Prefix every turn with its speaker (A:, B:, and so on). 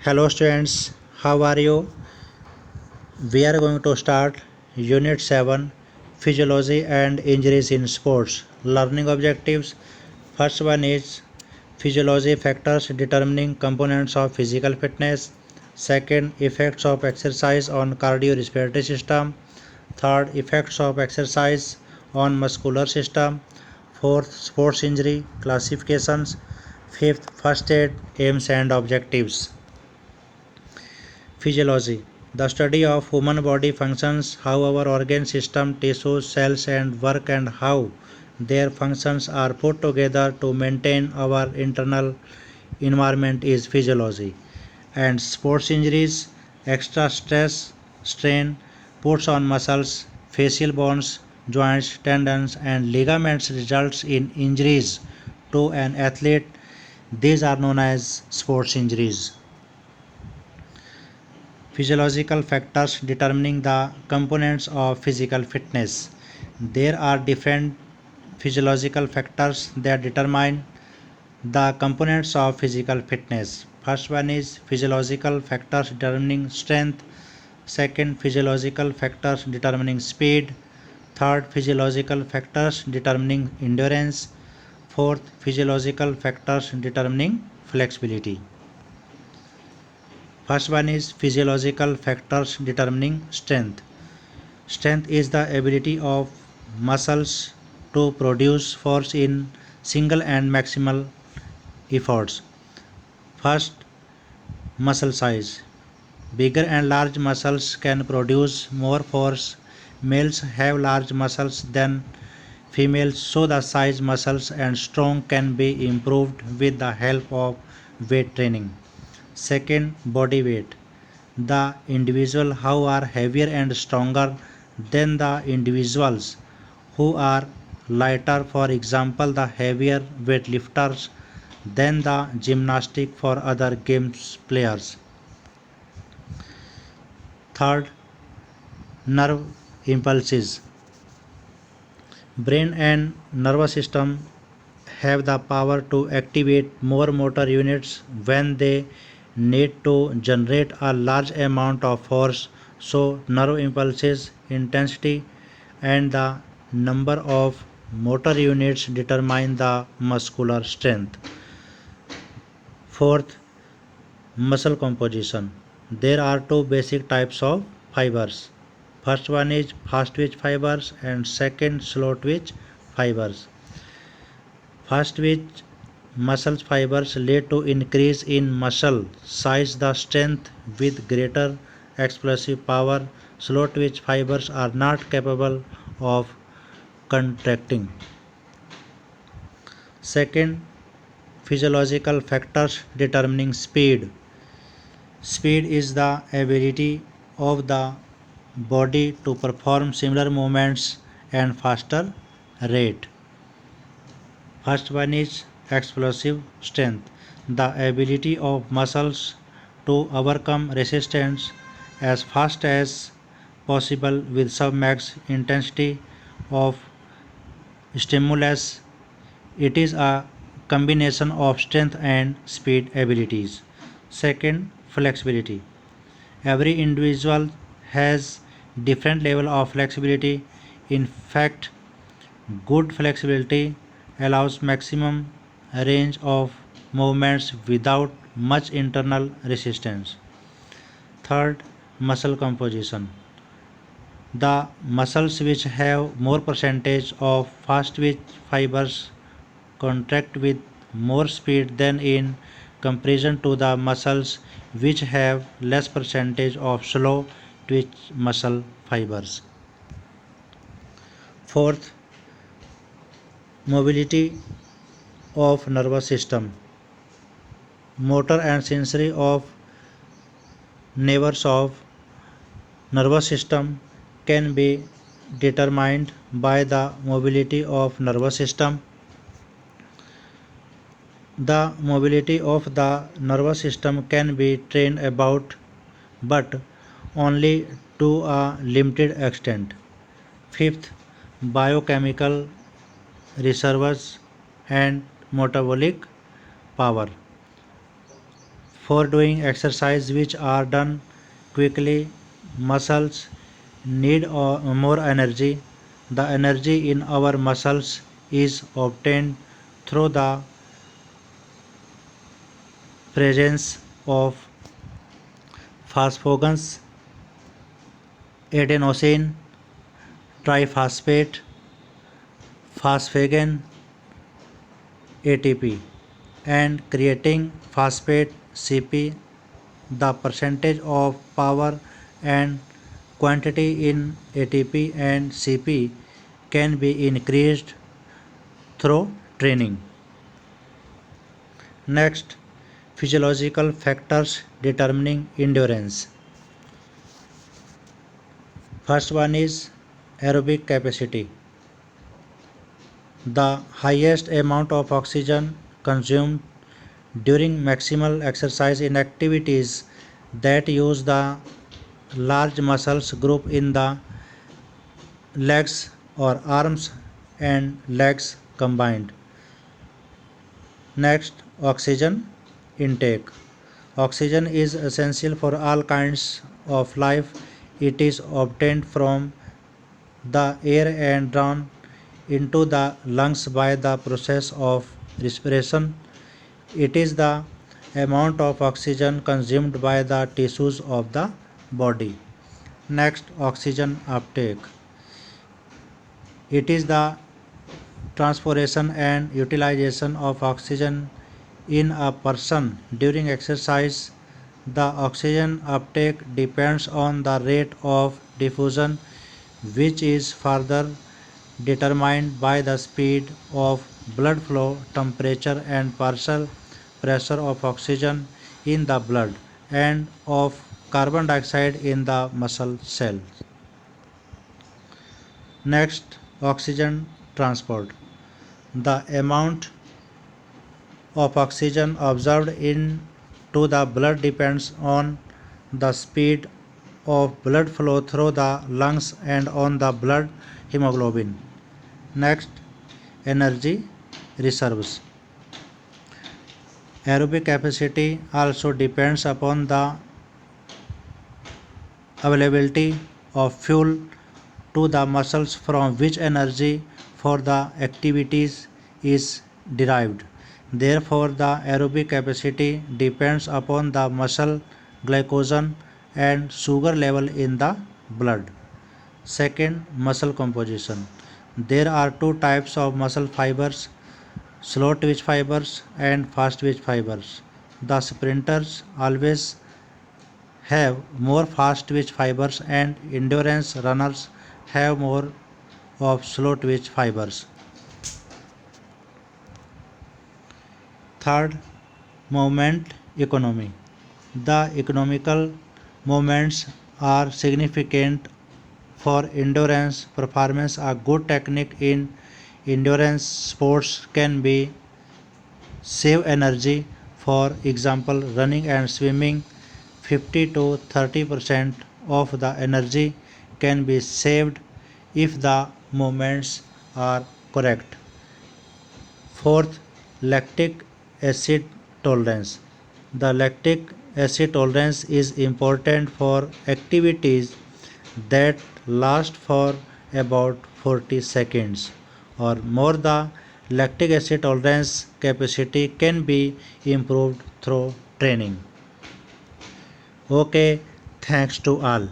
A: Hello students, how are you? We are going to start Unit 7 Physiology and Injuries in Sports. Learning objectives. First one is physiology factors determining components of physical fitness. Second, effects of exercise on cardiorespiratory system. Third, effects of exercise on muscular system. Fourth, sports injury classifications. Fifth, first aid aims and objectives. Physiology: the study of human body functions, how our organ system, tissues, cells and work and how their functions are put together to maintain our internal environment is physiology. And sports injuries: extra stress, strain puts on muscles, facial bones, joints, tendons and ligaments results in injuries to an athlete. These are known as sports injuries. Physiological factors determining the components of physical fitness. There are different physiological factors that determine the components of physical fitness. First one is physiological factors determining strength. Second, physiological factors determining speed. Third, physiological factors determining endurance. Fourth, physiological factors determining flexibility. First one is physiological factors determining strength. Strength is the ability of muscles to produce force in single and maximal efforts. First, muscle size. Bigger and large muscles can produce more force. Males have large muscles than females, so the size, muscles and strong can be improved with the help of weight training. Second, body weight. The individual who are heavier and stronger than the individuals who are lighter, for example the heavier weightlifters than the gymnastic for other games players. Third, nerve impulses. Brain and nervous system have the power to activate more motor units when they need to generate a large amount of force. So nerve impulses, intensity and the number of motor units determine the muscular strength. Fourth, muscle composition. There are two basic types of fibers. First one is fast twitch fibers and second slow twitch fibers. Fast twitch muscle fibers lead to increase in muscle size, the strength with greater explosive power. Slow twitch fibers are not capable of contracting. Second, physiological factors determining speed. Speed is the ability of the body to perform similar movements and faster rate. First one is explosive strength, the ability of muscles to overcome resistance as fast as possible with submax intensity of stimulus. It is a combination of strength and speed abilities. Second, flexibility. Every individual has different level of flexibility. In fact, good flexibility allows maximum range of movements without much internal resistance. Third, muscle composition. The muscles which have more percentage of fast twitch fibers contract with more speed than in comparison to the muscles which have less percentage of slow twitch muscle fibers. Fourth, mobility of nervous system. Motor and sensory of nerves of nervous system can be determined by the mobility of nervous system. The mobility of the nervous system can be trained about, but only to a limited extent. Fifth, biochemical reserves and metabolic power. For doing exercise which are done quickly, muscles need more energy. The energy in our muscles is obtained through the presence of phosphogens, adenosine triphosphate, phosphagen, ATP, and creatine phosphate CP. The percentage of power and quantity in ATP and CP can be increased through training. Next, physiological factors determining endurance. First one is aerobic capacity. The highest amount of oxygen consumed during maximal exercise in activities that use the large muscles group in the legs or arms and legs combined. Next, oxygen intake. Oxygen is essential for all kinds of life. It is obtained from the air and drawn into the lungs by the process of respiration. It is the amount of oxygen consumed by the tissues of the body. Next, oxygen uptake. It is the transpiration and utilization of oxygen in a person during exercise. The oxygen uptake depends on the rate of diffusion, which is further determined by the speed of blood flow, temperature, and partial pressure of oxygen in the blood and of carbon dioxide in the muscle cells. Next, oxygen transport. The amount of oxygen absorbed into the blood depends on the speed of blood flow through the lungs and on the blood hemoglobin. Next, energy reserves. Aerobic capacity also depends upon the availability of fuel to the muscles from which energy for the activities is derived. Therefore, the aerobic capacity depends upon the muscle glycogen and sugar level in the blood. Second, muscle composition. There are two types of muscle fibers: slow twitch fibers and fast twitch fibers. The sprinters always have more fast twitch fibers and endurance runners have more of slow twitch fibers. Third, movement economy. The economical movements are significant for endurance performance. A good technique in endurance sports can be save energy. For example, running and swimming, 50 to 30% of the energy can be saved if the movements are correct. Fourth, lactic acid tolerance. The lactic acid tolerance is important for activities that last for about 40 seconds or more. The lactic acid tolerance capacity can be improved through training. Okay, thanks to all.